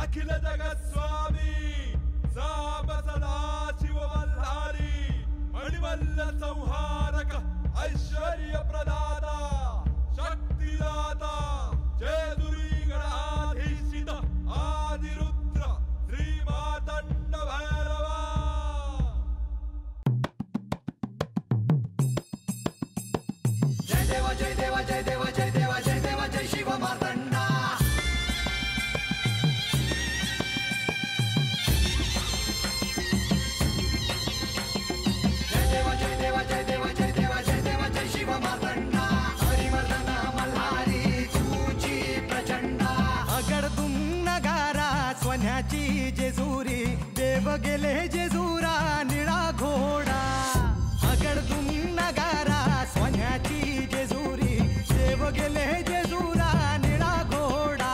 अखिल जगत स्वामी साम सदा शिव मल्हारी मणिमल्ल संहारक ऐश्वर्य प्रदाता शक्तिदाता जयदुरी गणाधीशित आदिरुद्र श्री मातंड भैरवा। जय देवा जय देवा जय देवा जय देवा जय देवा जय शिव मातंडा। जय देवा जय देवा जय देवा जय देवा जय देवा जय शिव मातंडा। हरिवर्धन मल्हारी तुझी प्रचंडा। अगडदुम नगारा सोन्याची जेजुरी देव गेले जेजुरा निळा घोडा। अगडदुम नगारा सोन्याची जेजुरी देव गेले जेजुरा निळा घोडा।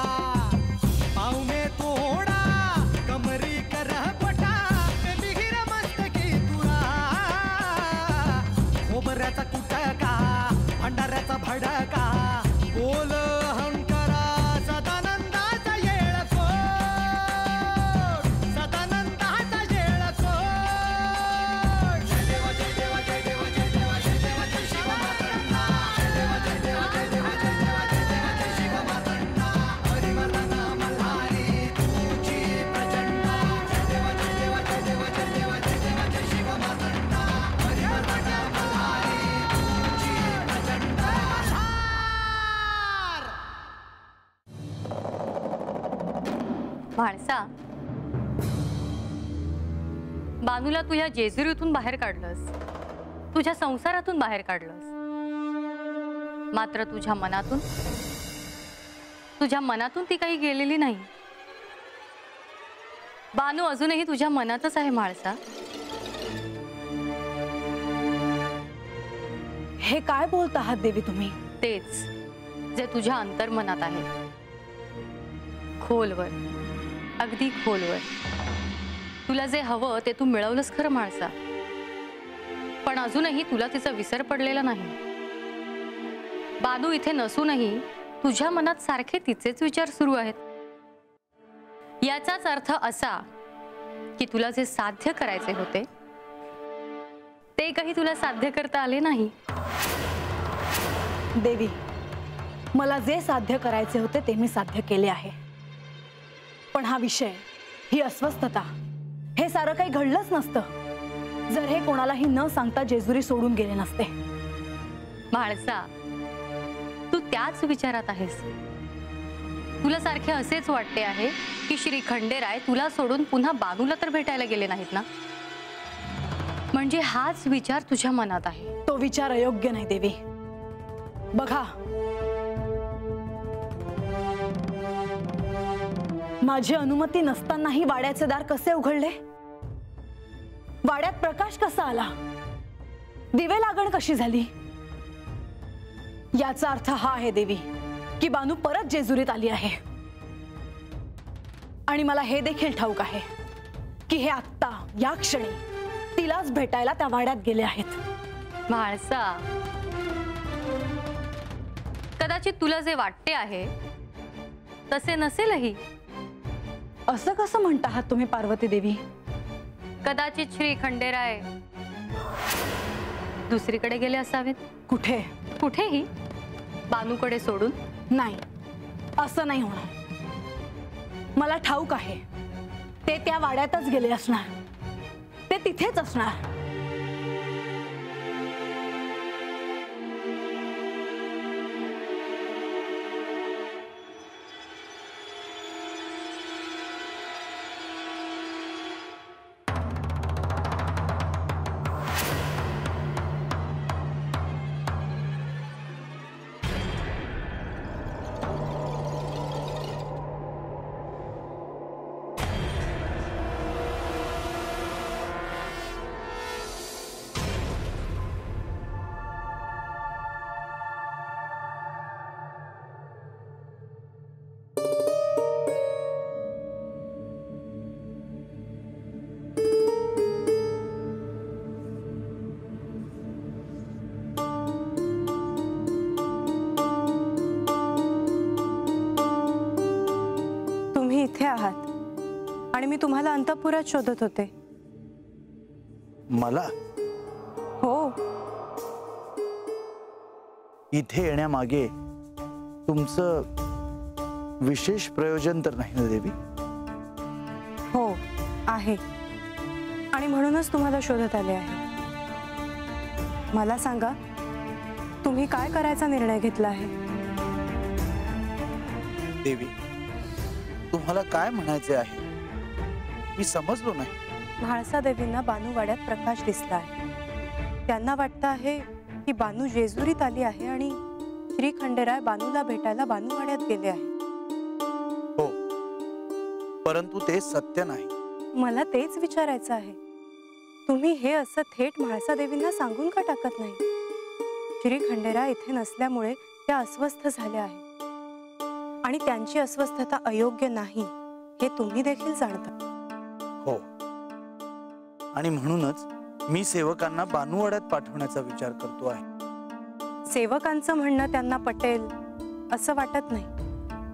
पावने तोडा कमरी कर पटा मिहिर मस्तकी तुरा। खोबऱ्याचा कुटका भंडाऱ्याचा भडका बोल अहंकारा सदानंदाचा येळकोट सदानंदाचा येळकोट। जय देवा जय देवा जय देवा जय देवा जय देवा जय शिव मातंडा। जय देवा जय देवा जय देवा जय देवा जय देवा जय शिव मातंडा। हरिवर्धन मल्हारी तुझी प्रचंडा। जय देवा जय देवा जय देवा जय देवा जय देवा जय शिव मातंडा। हरिवर्धन मल्हारी तुझी प्रचंडा। म्हाळसा, बानूला तू या जेजुरीतून बाहेर काढलंस, तुझ्या संसारातून बाहेर काढलंस, मात्र तुझ्या मनातून ती काही गेलेली नाही। बानू अजूनही तुझ्या मनातच आहे म्हाळसा। हे काय बोलत आहात देवी तुम्ही? तेच जे तुझ्या अंतर्मनात आहे, खोलवर, अगदी खोलवर। तुला जे हवं ते तू मिळवलंस खरं म्हाळसा, पण अजूनही तुला तिचा विसर पडलेला नाही। बानू इथे नसूनही तुझ्या मनात सारखे तिचेच विचार सुरू आहेत। याचाच अर्थ असा की तुला जे साध्य करायचे होते ते काही तुला साध्य करता आले नाही। देवी, मला जे साध्य करायचे होते ते मी साध्य केले आहे, पण हा विषय, ही अस्वस्थता, हे सारं काही घडलंच नसतं जर हे कोणालाही न सांगता जेजुरी सोडून गेले नसते। म्हाळसा, तू त्याच विचारात आहेस। तुला सारखे असेच वाटते आहे की श्री खंडेराय तुला सोडून पुन्हा बानूला तर भेटायला गेले नाहीत ना? म्हणजे हाच विचार तुझ्या मनात आहे। तो विचार अयोग्य नाही देवी। बघा, माझी अनुमती नसतानाही वाड्याचे दार कसे उघडले, वाड्यात प्रकाश कसा आला, दिवे लागण कशी झाली, याचा अर्थ हा आहे देवी की बानू परत जेजुरीत आली आहे। आणि मला हे देखील ठाऊक आहे की हे आत्ता या क्षणी तिलाच भेटायला त्या वाड्यात गेले आहेत। म्हाळसा, कदाचित तुला जे वाटते आहे तसे नसेलही। असं कसं म्हणता आहात तुम्ही पार्वती देवी? कदाचित श्री खंडेराय दुसरीकडे गेले असावेत। कुठे? कुठेही, बानूकडे सोडून नाही, असं नाही होणार। मला ठाऊक आहे ते त्या वाड्यातच गेले असणार, ते तिथेच असणार। आणि मी तुम्हाला अंतःपुरात शोधत होते. मला हो, इथे येण्यामागे तुमचं विशेष प्रयोजन तर नाही ना देवी? हो आहे, आणि म्हणूनच तुम्हाला शोधत आले आहे. मला सांगा, तुम्ही काय करायचा निर्णय घेतला आहे? देवी, तुम्हाला काय म्हणायचे आहे? मी समजलो नाही. म्हाळसा देवींना बानूवाड्यात प्रकाश दिसला आहे. त्यांना वाटतं आहे की बानू जेजुरीत आली आहे आणि श्री खंडेराय बानूला भेटायला बानूवाड्यात गेले आहे. हो, परंतु ते सत्य नाही. मला तेच विचारायचं आहे, तुम्ही हे असं थेट म्हाळसा देवींना सांगून का टाकत नाही? श्री खंडेराय इथे नसल्यामुळे त्या अस्वस्थ झाल्या आहेत आणि त्यांची अस्वस्थता अयोग्य नाही हे तुम्ही देखील जाणता. हो, आणि म्हणूनच मी सेवकांना बानूवाड्यात पाठवण्याचा विचार करतो आहे. सेवकांचं म्हणणं त्यांना पटेल असं वाटत नाही.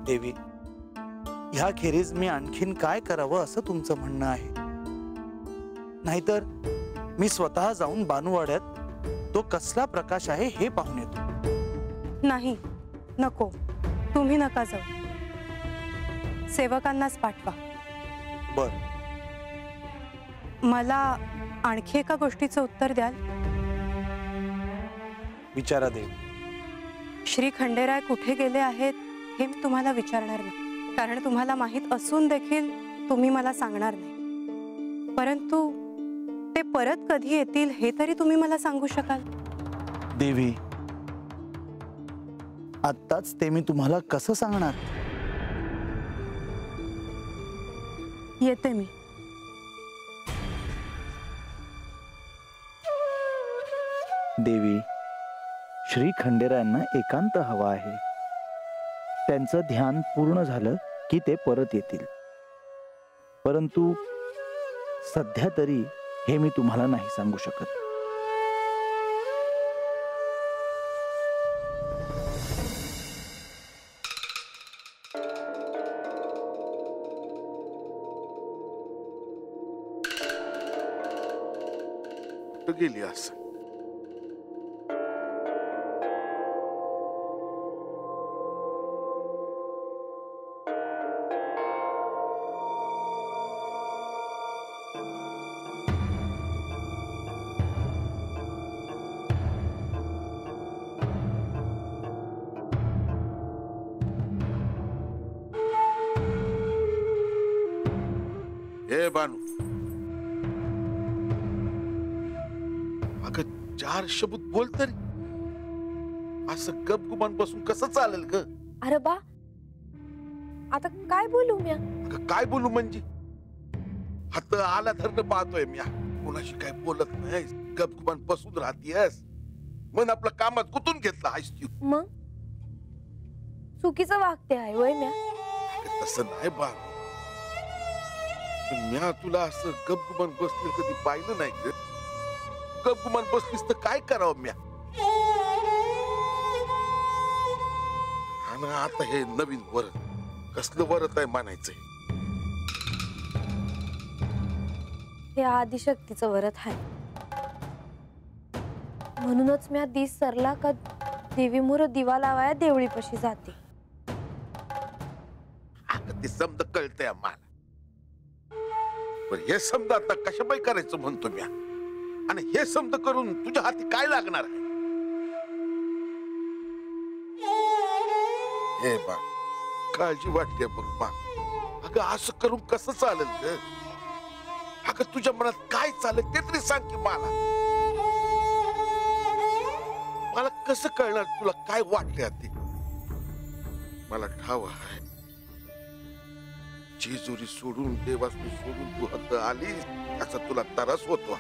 देवी, ह्याखेरीज मी आणखीन काय करावं असं तुमचं म्हणणं आहे? नाहीतर मी स्वतः जाऊन बानूवाड्यात तो कसला प्रकाश आहे हे पाहून येतो. नाही, नको, तुम्ही नका जाऊ. सेवकांनाच पाठवा. बर. मला आणखी एका गोष्टीचं उत्तर द्याल? विचारा देवी. श्री खंडेराय कुठे गेले आहेत हे मी तुम्हाला विचारणार नाही, कारण तुम्हाला माहित असून देखील तुम्ही मला सांगणार नाही. परंतु ते परत कधी येतील हे तरी तुम्ही मला सांगू शकाल? देवी, आत्ताच ते मी तुम्हाला कसं सांगणार? येते मी. देवी, श्री खंडेरायांना एकांत हवा आहे. त्यांचं ध्यान पूर्ण झालं की ते परत येतील. परंतु सध्या तरी हे मी तुम्हाला नाही सांगू शकत. गेली असं हे बानू, अगं 4 शब्द बोल तरी. असं गपगुमान बसून कसं चालेल ग? अरे बा, आता काय बोलू म्या? अगं काय बोलू म्हणजे? हात आला धरणं पाहतोय म्या, कोणाशी काय बोलत नाही, गपगुमान बसून राहतीयस. मन आपलं कामात गुंतून घेतलं आहेस तू. मग चुकीचं वागते आहे वय म्या? अगं तसं नाही बानू, म्या तुला असं गपगुमान बसलेलं कधी पाहिलं नाही ग. गपगुमान बसलीस तर काय करावं म्या? आणि आता हे नवीन वरत, कसलं वरत आहे म्हणायचंय? हे आदिशक्तीचं वरत आहे. म्हणूनच म्या दिस सरला का देवी मोर दिवा लावाया देवळीपाशी जाते. अगं ते समज कळतंय आम्हाला, पण हे समजा आता कशाबाई करायचं म्हणतो म्या? आणि हे समज करून तुझ्या हाती काय लागणार आहे? हे बा, काळजी वाटते बघ बा. अगं असं करून कसं चालेल ग? अगं तुझ्या मनात काय चालेल ते तरी सांग की मला. मला कसं कळणार तुला काय वाटले ते? मला ठाव आहे, जेजुरी सोडून, देवासनी सोडून तू हद्द आली असा तुला त्रास होतो.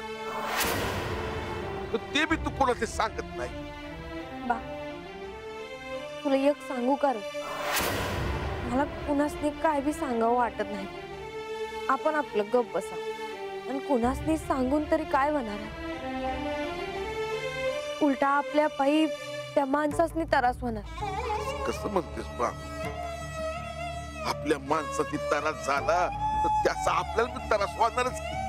ते बी तू कोणाला सांगत नाही. बा, तुला एक सांगू का रे? मला कुणासनी काय बी सांगावं वाटत नाही. आपण आपलं गप बसा, आणि कुणासनी सांगून तरी काय होणार आहे? उलटा आपल्या पायी त्या माणसासनी त्रास होणार. कसं म्हणतेस बा? आपल्या माणसाची त्रास झाला तर त्याचा आपल्याला पण त्रास होणारच की.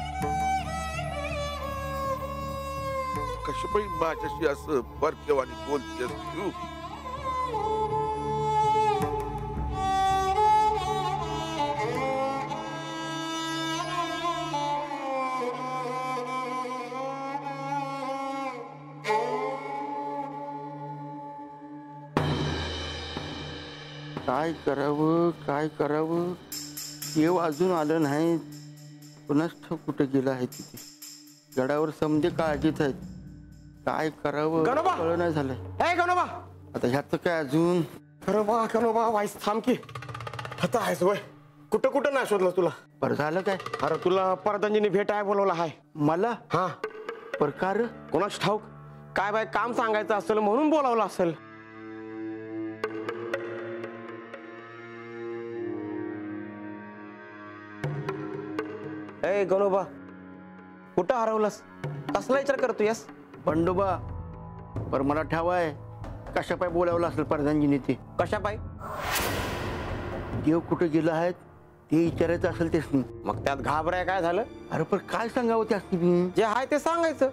कशापाई माझ्याशी असं परकेवानी बोलतेस तू? काय करावं काय करावं, देव अजून आलं नाही. पुन्हा कुठे गेला आहे तिथे. गडावर समजे काळजीत आहेत. काय करावं गणोबा! कळलं नाही झालं. ए गणोबा, आता ह्याचं काय अजून. गणोबा वाईस थांब की. आता आहेस वय. कुठं कुठं नाही शोधलं तुला. बरं झालं काय. अरे तुला परदंजीने भेटाय बोलवलं आहे. मला हा प्रकार कोणाच ठाऊक काय बाय काम सांगायचं असेल म्हणून बोलावलं असेल. ए गणोबा, कुठं हरवलंस? कसला विचार करतोयस? बंडोबा, पर मला ठावाय कशा पाय बोलावलं असेल प्रधानजीने. ते कशा पाय? देव कुठे गेला आहे ते विचारायचं असेल त्यासनी. मग त्यात घाबराय काय झालं? अरे पण काय सांगावं त्यासनी मी. जे आहे ते सांगायचं.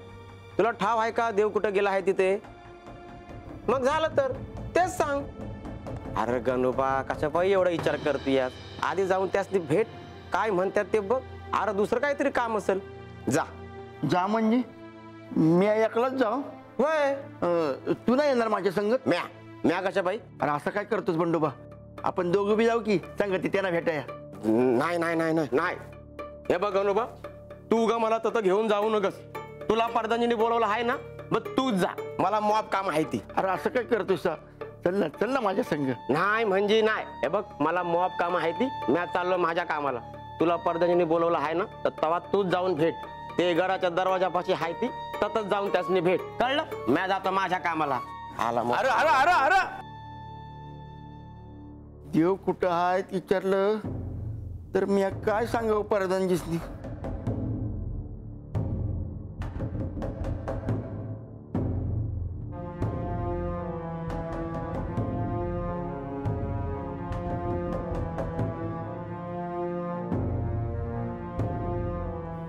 तुला ठाव आहे का देव कुठं गेला आहे तिथे? मग झालं तर तेच सांग. अरे गणोबा, कशा पायी एवढा विचार करतोयस? आधी जाऊन त्यासनी भेट, काय म्हणतात ते बघ. अरे दुसरं काहीतरी काम असेल. जा जा म्हणजे मी एकलाच जाऊ? वय तू नाही येणार माझ्या संगत? म्या कशा बाई? अरे असं काय करतोस बंडोबा? आपण दोघं बी जाऊ की संगती त्यांना भेटाया. नाही नाही नाही नाही नाही. हे बघ गणोबा, तू ग मला तसं घेऊन जाऊ नकस. तुला परदांजीने बोलवलं आहे ना, मग तूच जा. मला मॉप काम आहे ती. अरे असं काय करतोस? चल ना माझ्या संग. नाही म्हणजे नाही. हे बघ मला मॉप काम आहे ती. म्या चाललो माझ्या कामाला. तुला परदांजीने बोलवलं आहे ना, तर तेव्हा तूच जाऊन भेट. ते घराच्या दरवाजापाशी आहे ती, ततच जाऊन त्यासनी भेट. कळलं? म्या जातो माझ्या कामाला. आला मग. अरे अरे अरे अरे देव कुठं आहे विचारलं तर मी काय सांगावं परदानजीसनी.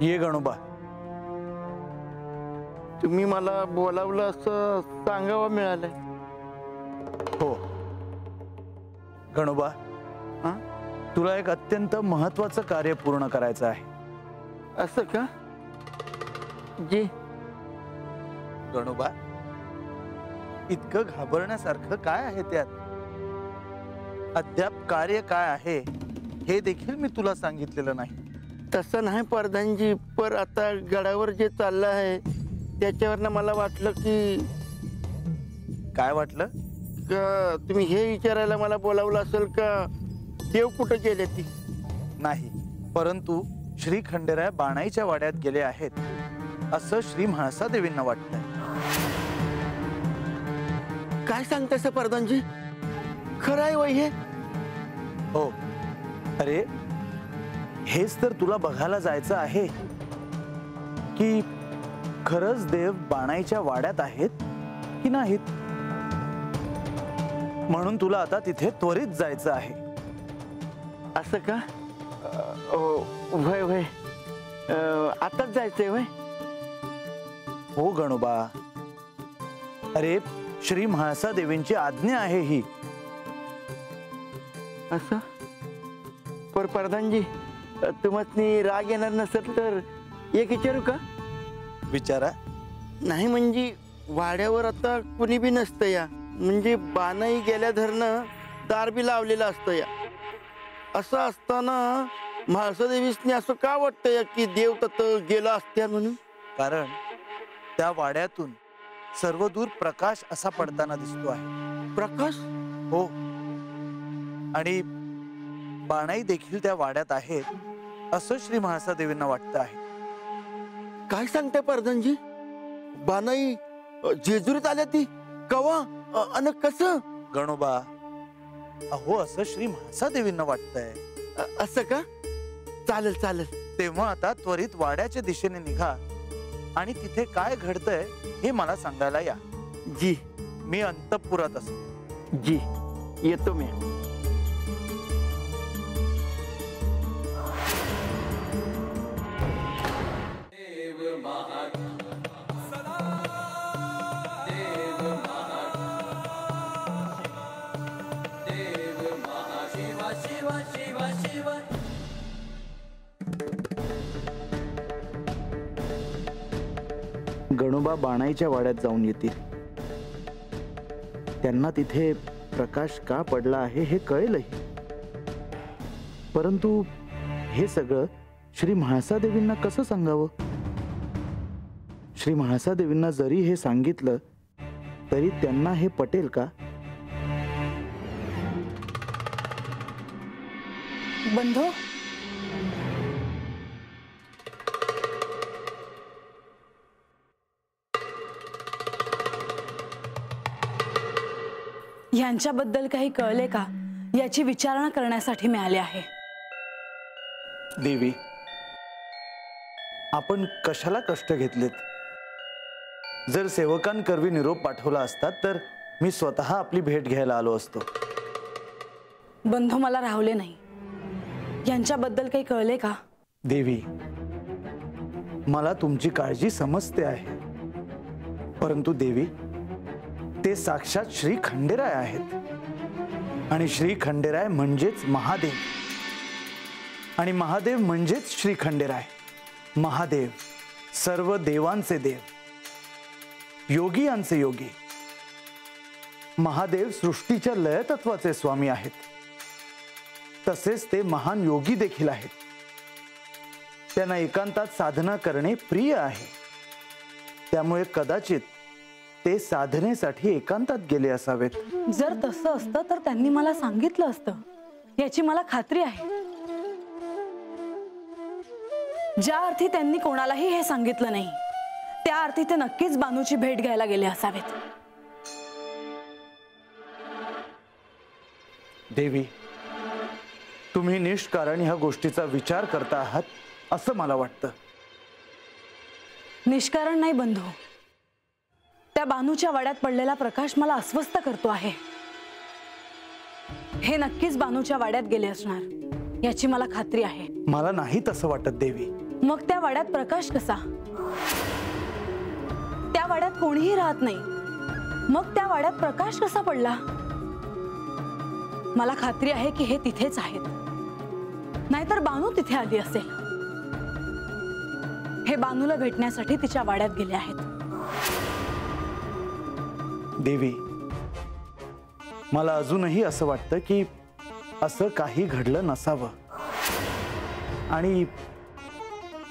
ये गणोबा. तुम्ही मला बोलावलं असं सांगावं मिळालंय. हो गणोबा, हा? तुला एक अत्यंत महत्वाचं कार्य पूर्ण करायचं आहे. असं का? जी. गणोबा, इतकं घाबरण्यासारखं काय आहे त्यात? अद्याप कार्य काय आहे हे देखील मी तुला सांगितलेलं नाही. तसं नाही प्रधानजी, पर आता गडावर जे चाललं आहे त्याच्यावरनं मला वाटलं की. काय वाटलं? का तुम्ही हे विचारायला मला बोलावलं असेल का देव कुठं गेले ती. नाही, परंतु श्री खंडेराय बाणाईच्या वाड्यात गेले आहेत असं श्री म्हाळसा देवींना वाटतंय. काय सांगताय प्रधानजी? खरं आहे वय हे? हो. अरे हेच तर तुला बघायला जायचं आहे की खरंच देव बाणाईच्या वाड्यात आहेत की नाहीत. म्हणून तुला आता तिथे त्वरित जायचं आहे. असं का? वय वय आताच जायचंय वय? हो गणोबा. अरे श्री म्हाळसा देवींची आज्ञा आहे ही. असं? पर प्रधानजी, तुम्हाला राग येणार नसेल तर एक विचारू का? विचारा. नाही म्हणजे वाड्यावर आता कुणी बी नसतं या. म्हणजे बाणाई गेल्या धरणं दार बी लावलेलं असतं या. असं असताना म्हाळसा देवीसनी असं का वाटतं या की देव तत गेला असत्या म्हणून? कारण त्या वाड्यातून सर्वदूर प्रकाश असा पडताना दिसतो आहे. प्रकाश? हो. आणि बाणाई देखील त्या वाड्यात आहेत असं श्री म्हाळसा देवींना वाटतं आहे. काय सांगताय प्रधानजी? बाणाई जेजुरीत आल्या ती कवा अन कसं? गणोबा, अहो असं श्री म्हाळसा देवींना वाटतंय. असं का? चालेल चालेल. तेव्हा आता त्वरित वाड्याच्या दिशेने निघा आणि तिथे काय घडतंय हे मला सांगायला या. जी. मी अंतःपुरात असतो. जी येतो मी. गणोबा बाणाईच्या वाड्यात जाऊन येतील. त्यांना तिथे प्रकाश का पडला आहे हे कळेलही. परंतु हे सगळं श्री म्हाळसादेवींना कसं सांगावं? श्री म्हाळसादेवींना जरी हे सांगितलं तरी त्यांना हे पटेल का? बंधू, यांच्याबद्दल काही कळले का याची विचारणा करण्यासाठी मी आले आहे. देवी, आपण कशाला कष्ट घेतलेत? जर सेवकांकरवी निरोप पाठवला असता तर मी स्वतः आपली भेट घ्यायला आलो असतो. बंधू, मला राहवले नाही. यांच्याबद्दल काही कळले का? देवी, मला तुमची काळजी समजते आहे, परंतु देवी, ते साक्षात श्री खंडेराय आहेत आणि श्री खंडेराय म्हणजेच महादेव आणि महादेव म्हणजेच श्री खंडेराय. महादेव सर्व देवांचे देव, योगियांचे योगी. महादेव सृष्टीच्या लयतत्वाचे स्वामी आहेत. तसेच ते महान योगी देखील आहेत. त्यांना एकांतात साधना करणे प्रिय आहे. त्यामुळे कदाचित ते साधनेसाठी एकांतात गेले असावेत. जर तसं असतं तर त्यांनी मला सांगितलं असतं, याची मला खात्री आहे. ज्या अर्थी त्यांनी कोणालाही हे सांगितलं नाही त्या अर्थी ते नक्कीच बानूची भेट घ्यायला गेले असावेत. देवी, तुम्ही निष्कारण ह्या गोष्टीचा विचार करता आहात असं मला वाटतं. निष्कारण नाही बंधू, त्या बानूच्या वाड्यात पडलेला प्रकाश मला अस्वस्थ करतो आहे. हे नक्कीच बानूच्या वाड्यात गेले असणार याची मला खात्री आहे. मला नाही तसं वाटत देवी. मग त्या वाड्यात प्रकाश कसा? त्या वाड्यात कोणीही राहत नाही, मग त्या वाड्यात प्रकाश कसा पडला? मला खात्री आहे की हे तिथेच आहेत, नाहीतर बानू तिथे आली असेल. हे बानूला भेटण्यासाठी तिच्या वाड्यात गेले आहेत. देवी, मला अजूनही असं वाटतं की असं काही घडलं नसावं आणि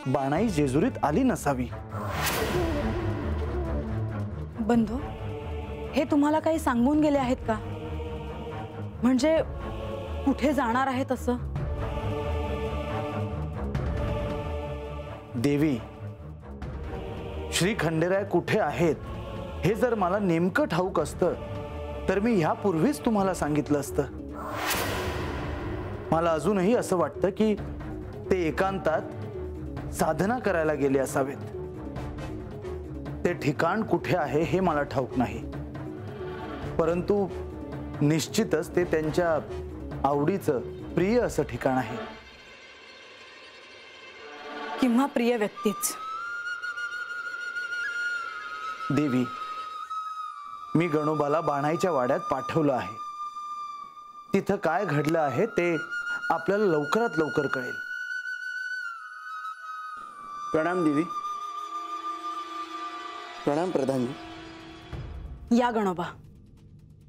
बाणाई जेजुरीत आली नसावी. बंधू, हे तुम्हाला काही सांगून गेले आहेत का? म्हणजे कुठे जाणार आहेत असं? देवी, श्री खंडेराय कुठे आहेत हे जर मला नेमकं ठाऊक असतं तर मी ह्यापूर्वीच तुम्हाला सांगितलं असतं. मला अजूनही असं वाटतं की ते एकांतात साधना करायला गेले असावेत. ते ठिकाण कुठे आहे हे मला ठाऊक नाही, परंतु निश्चितच ते त्यांच्या आवडीचं प्रिय असं ठिकाण आहे. किंवा प्रिय व्यक्तीच. देवी, मी गणोबाला बाणाईच्या वाड्यात पाठवलं आहे. तिथं काय घडलं आहे ते आपल्याला लवकरात लवकर कळेल. प्रणाम देवी. प्रणाम प्रधानजी. या गणोबा,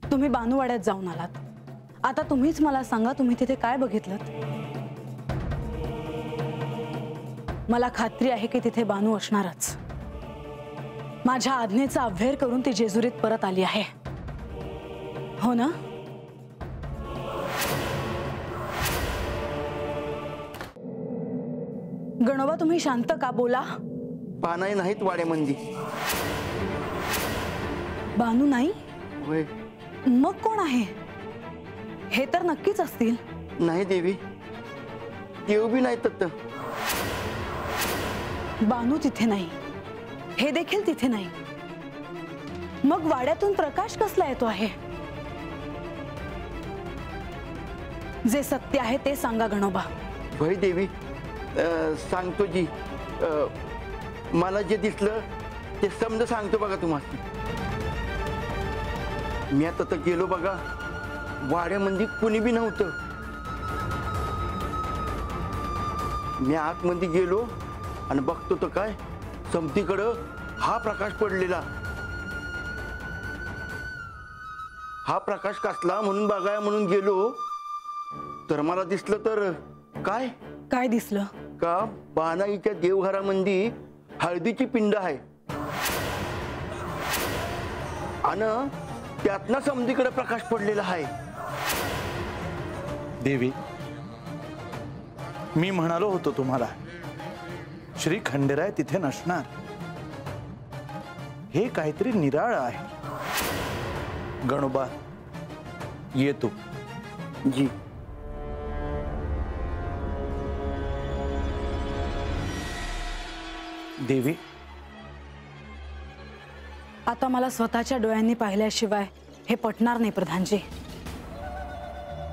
तुम्ही बानूवाड्यात जाऊन आलात. आता तुम्हीच मला सांगा, तुम्ही तिथे काय बघितलं? मला खात्री आहे की तिथे बानू असणारच. माझ्या आज्ञेचा अव्हेर करून ती जेजुरीत परत आली आहे, हो ना? गणोबा, तुम्ही शांत का? बोला. बाणाई नाहीत वाड्यामंदी. बानू नाही? होय. मग कोण आहे? हे तर नक्कीच असतील. नाही देवी, देव बी नाही तत्त. बानू तिथे नाही, हे देखील तिथे नाही. मग वाड्यातून प्रकाश कसला येतो आहे? जे सत्य आहे ते सांगा गणोबा. होय देवी, सांगतो जी. मला जे दिसलं ते समज सांगतो बघा तुम्हाला. मी आता तर गेलो बघा, वाड्यामध्ये कुणी बी नव्हतं. मी आतमध्ये गेलो आणि बघतो तर काय, समतीकडं हा प्रकाश पडलेला, हा प्रकाश कसला म्हणून बघाया म्हणून गेलो तर मला दिसलं तर काय काय दिसलं? का बानाईच्या देवघरामध्ये हळदीची पिंड आहे आणि त्यातनं समधीकडे प्रकाश पडलेला आहे. देवी, मी म्हणालो होतो तुम्हाला श्री खंडेराय तिथे नसणार. हे काहीतरी निराळ आहे. गणोबा, येतो. जी. देवी, आता मला स्वतःच्या डोळ्यांनी पाहिल्याशिवाय हे पटणार नाही प्रधानजी.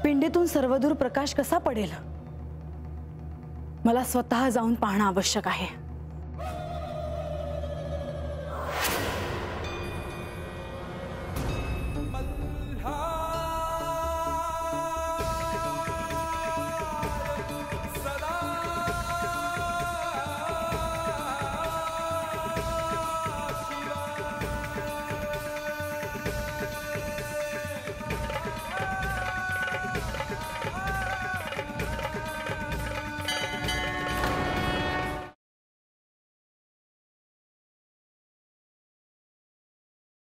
पिंडीतून सर्वदूर प्रकाश कसा पडेल? मला स्वतः जाऊन पाहणं आवश्यक आहे.